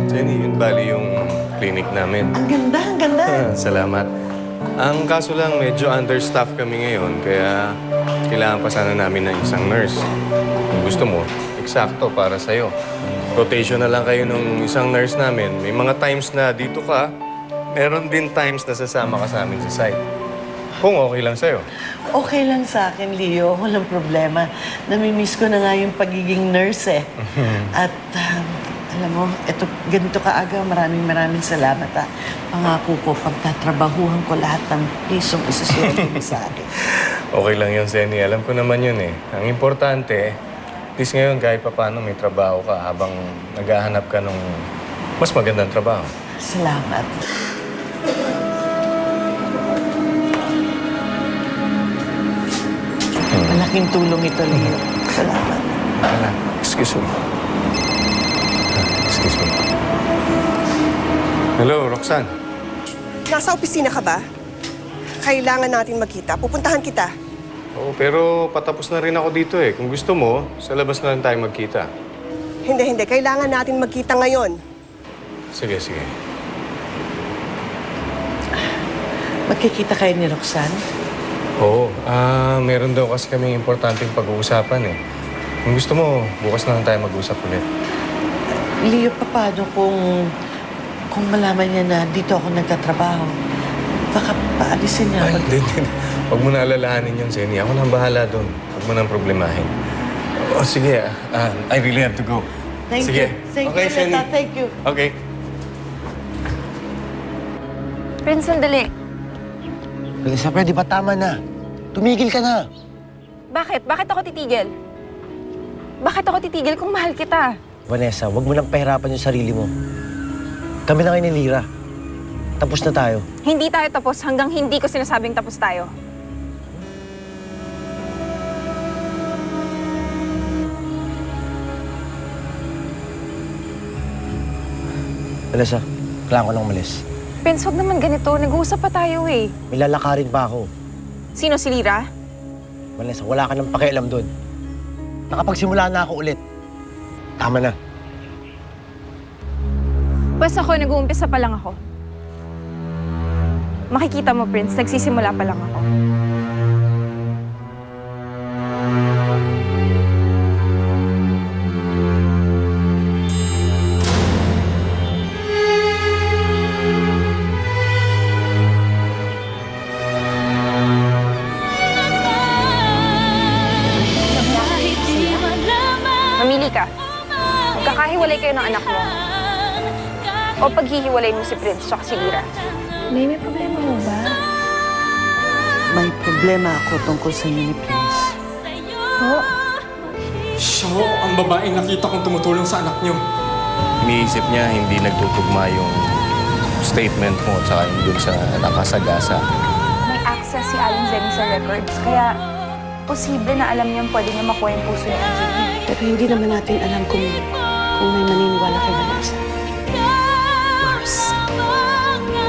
Jenny, yun bali yung clinic namin. Ang ganda, ang ganda. Salamat. Ang kaso lang, medyo understaffed kami ngayon, kaya kailangan pa sana namin ng isang nurse. Kung gusto mo, eksakto para sa'yo. Rotation na lang kayo ng isang nurse namin. May mga times na dito ka, meron din times na sasama ka sa amin sa site. Kung okay lang sa'yo. Okay lang sa akin, Leo. Walang problema. Namimiss ko na nga yung pagiging nurse eh. At alam mo, eto, ganito kaaga, maraming salamat ha. Pangako ko, pagtatrabahuhan ko lahat ng pisong isusunod mo sa akin. Okay lang yun, Senny. Alam ko naman yun eh. Ang importante, at least ngayon kahit pa paano may trabaho ka habang naghahanap ka ng mas magandang trabaho. Salamat. Malaking tulong ito, Leo. Salamat. Excuse me. Excuse me. Hello, Roxanne. Nasa opisina ka ba? Kailangan natin magkita. Pupuntahan kita. Oo, pero patapos na rin ako dito eh. Kung gusto mo, sa labas na rin tayo magkita. Hindi. Kailangan natin magkita ngayon. Sige, sige. Magkikita kayo ni Roxanne? Oo, meron daw kasi kaming importanteng pag-uusapan eh. Kung gusto mo, bukas na lang tayo mag-usap ulit. Leo, paano kung malaman niya na dito ako nagtatrabaho? Baka paalisin niya Ay, ako. hindi. Huwag mo na alalahanin yun, Senny. Ako nang bahala doon. Huwag mo nang problemahin. Oh, sige. I really have to go. Thank sige. you. Thank Okay, you, Senny. Leta. Thank you. Okay. Prince, sandali. Vanessa, pwede ba tama na? Tumigil ka na. Bakit? Bakit ako titigil? Bakit ako titigil kung mahal kita? Vanessa, huwag mo nang pahirapan yung sarili mo. Kami na kayo ni Lyra. Tapos na tayo. Hindi tayo tapos hanggang hindi ko sinasabing tapos tayo. Vanessa, kailangan ko lang umalis. Prince, huwag naman ganito. Nag-uusap pa tayo eh. May lalakarin pa ako. Sino, si Lyra? Vanessa, wala ka nang pakialam doon. Nakapagsimula na ako ulit. Tama na. Basta ako, nag-uumpisa pa lang ako. Makikita mo, Prince, nagsisimula pa lang ako. Mamili ka. Magkakahiwalay kayo ng anak mo. O paghihiwalay mo si Prince at si Lyra. May problema mo ba? May problema ako tungkol sa inyo ni Prince. Oo. Siya ho, ang babaeng nakita kong tumutulong sa anak niyo. Iniisip niya hindi nagtutugma yung statement mo at saka yung dun sa nakasagasa. May access si Aling Zenny sa records, kaya posible na alam niyang pwede niya makuha yung puso ni Angeline. Pero hindi naman natin alam kung may maniniwala kay Vanessa. Mars,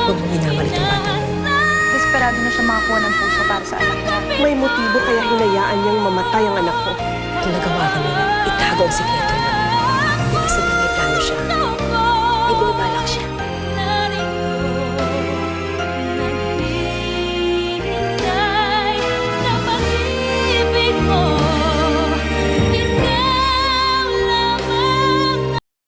huwag mo minamalit ang bata mo. Desperado na siya makakuha ng puso para sa anak niya. May motibo kaya hinayaan niyang mamatay ang anak ko. Ang nagawa ka nila, itago ang sikreto